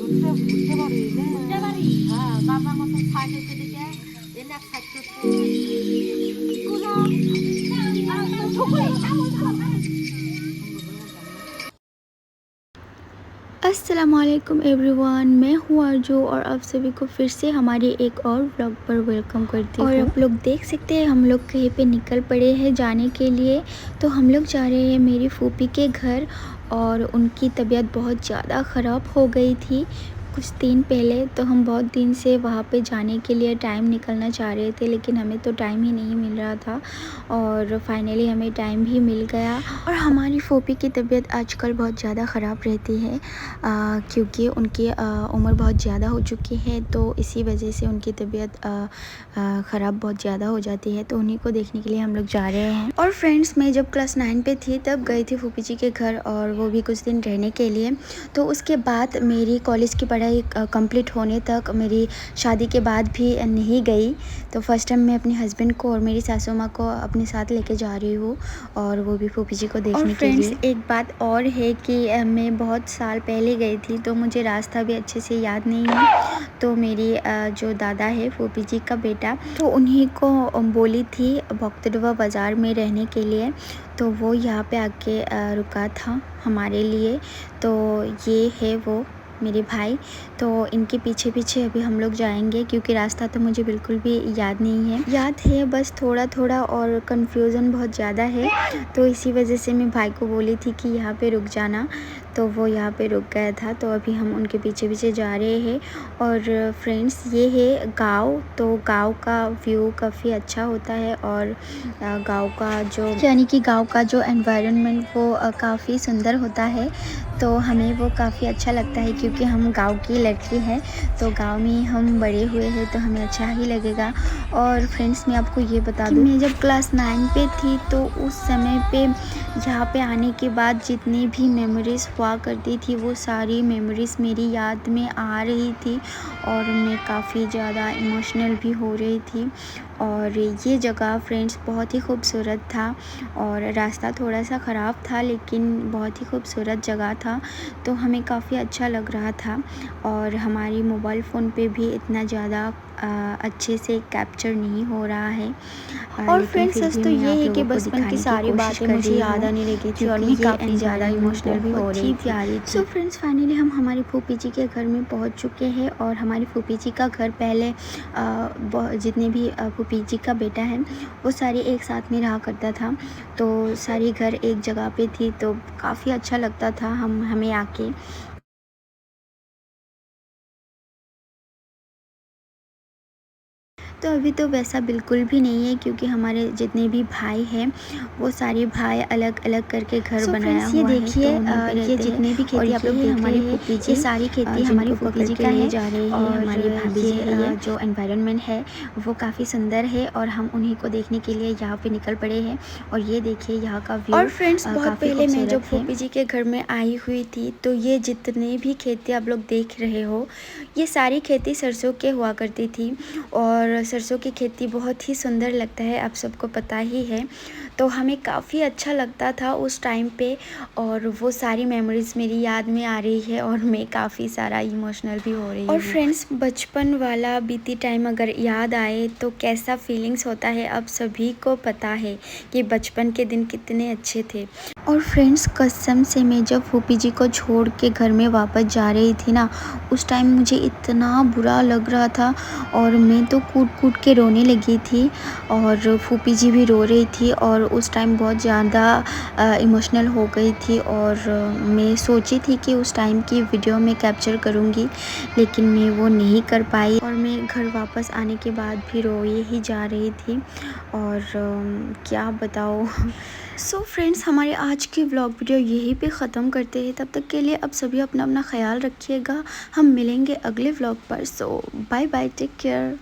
উঠতে উঠতে পারি রে উঠতে পারি হ্যাঁ গাদার মতো ছাই হইতে দিকে এনে এক সাইড করতে কুলা ঠুকুই अस्सलामुअलैकुम एवरीवन, मैं हूँ आरजू और आप सभी को फिर से हमारे एक और व्लॉग पर वेलकम करती हूँ। और आप लोग देख सकते हैं हम लोग कहीं पे निकल पड़े हैं जाने के लिए। तो हम लोग जा रहे हैं मेरी फूफी के घर और उनकी तबीयत बहुत ज़्यादा ख़राब हो गई थी कुछ दिन पहले। तो हम बहुत दिन से वहाँ पे जाने के लिए टाइम निकलना चाह रहे थे, लेकिन हमें तो टाइम ही नहीं मिल रहा था और फाइनली हमें टाइम भी मिल गया। और हमारी फूफी की तबीयत आजकल बहुत ज़्यादा ख़राब रहती है क्योंकि उनकी उम्र बहुत ज़्यादा हो चुकी है, तो इसी वजह से उनकी तबीयत ख़राब बहुत ज़्यादा हो जाती है। तो उन्हीं को देखने के लिए हम लोग जा रहे हैं। और फ्रेंड्स, मैं जब क्लास 9 पे थी तब गई थी फूफी जी के घर, और वो भी कुछ दिन रहने के लिए। तो उसके बाद मेरी कॉलेज की पढ़ाई कंप्लीट होने तक, मेरी शादी के बाद भी नहीं गई। तो फर्स्ट टाइम मैं अपने हस्बैंड को और मेरी सासू माँ को अपने साथ लेके जा रही हूँ, और वो भी फूफी जी को देखने के लिए। एक बात और है कि मैं बहुत साल पहले गई थी, तो मुझे रास्ता भी अच्छे से याद नहीं है। तो मेरी जो दादा है फूफी जी का बेटा, तो उन्हीं को बोली थी बख्तरवा बाज़ार में रहने के लिए। तो वो यहाँ पे आके रुका था हमारे लिए। तो ये है वो मेरे भाई। तो इनके पीछे पीछे अभी हम लोग जाएंगे, क्योंकि रास्ता तो मुझे बिल्कुल भी याद नहीं है। याद है बस थोड़ा थोड़ा, और कन्फ्यूज़न बहुत ज़्यादा है। तो इसी वजह से मैं भाई को बोली थी कि यहाँ पे रुक जाना, तो वो यहाँ पे रुक गया था। तो अभी हम उनके पीछे पीछे जा रहे हैं। और फ्रेंड्स, ये है गांव। तो गांव का व्यू काफ़ी अच्छा होता है, और गांव का जो गांव का जो एनवायरनमेंट वो काफ़ी सुंदर होता है। तो हमें वो काफ़ी अच्छा लगता है, क्योंकि हम गांव की लड़की हैं, तो गांव में हम बड़े हुए हैं, तो हमें अच्छा ही लगेगा। और फ्रेंड्स, मैं आपको ये बता दूँ, मैं जब क्लास 9 पे थी, तो उस समय पे यहाँ पे आने के बाद जितनी भी मेमोरीज़ हुआ करती थी, वो सारी मेमोरीज़ मेरी याद में आ रही थी, और मैं काफ़ी ज़्यादा इमोशनल भी हो रही थी। और ये जगह फ्रेंड्स बहुत ही खूबसूरत था, और रास्ता थोड़ा सा ख़राब था, लेकिन बहुत ही खूबसूरत जगह था। तो हमें काफ़ी अच्छा लग रहा था, और हमारी मोबाइल फ़ोन पे भी इतना ज़्यादा अच्छे से कैप्चर नहीं हो रहा है। और फ्रेंड्स, सच तो ये है कि बचपन की सारी बातें मुझे याद आने लगी थी, और मैं काफ़ी ज़्यादा इमोशनल भी हो रही थी। सो फ्रेंड्स, फाइनली हम हमारी फूफी जी के घर में पहुंच चुके हैं। और हमारी फूफी जी का घर पहले जितने भी फूफी जी का बेटा है, वो सारे एक साथ में रहा करता था। तो सारी घर एक जगह पे थी, तो काफ़ी अच्छा लगता था हमें आके। तो अभी तो वैसा बिल्कुल भी नहीं है, क्योंकि हमारे जितने भी भाई हैं, वो सारे भाई अलग अलग करके घर बनाया हुआ है। देखिए, ये जितने भी खेती आप लोग हमारी फूफी जी, ये सारी खेती हमारी फूफी जी का है जा रही है। हमारी भाभी जी है। जो एनवायरनमेंट है वो काफ़ी सुंदर है, और हम उन्हीं को देखने के लिए यहाँ पे निकल पड़े हैं। और ये देखिए यहाँ का व्यू। और फ्रेंड्स, बहुत पहले मैं जब फूफी जी के घर में आई हुई थी, तो ये जितने भी खेती आप लोग देख रहे हो, ये सारी खेती सरसों के हुआ करती थी। और सरसों की खेती बहुत ही सुंदर लगता है, आप सबको पता ही है। तो हमें काफ़ी अच्छा लगता था उस टाइम पे, और वो सारी मेमोरीज़ मेरी याद में आ रही है, और मैं काफ़ी सारा इमोशनल भी हो रही हूँ। और फ्रेंड्स, बचपन वाला बीती टाइम अगर याद आए तो कैसा फीलिंग्स होता है, अब सभी को पता है कि बचपन के दिन कितने अच्छे थे। और फ्रेंड्स, कसम से मैं जब फूफी जी को छोड़ के घर में वापस जा रही थी ना, उस टाइम मुझे इतना बुरा लग रहा था, और मैं तो कूट कूट के रोने लगी थी, और फूफी जी भी रो रही थी। और उस टाइम बहुत ज़्यादा इमोशनल हो गई थी, और मैं सोची थी कि उस टाइम की वीडियो में कैप्चर करूँगी, लेकिन मैं वो नहीं कर पाई, और मैं घर वापस आने के बाद भी रोए ही जा रही थी। और क्या बताओ। सो फ्रेंड्स, हमारे आज की व्लॉग वीडियो यहीं पे ख़त्म करते हैं। तब तक के लिए अब सभी अपना अपना ख्याल रखिएगा। हम मिलेंगे अगले व्लॉग पर। सो बाय बाय, टेक केयर।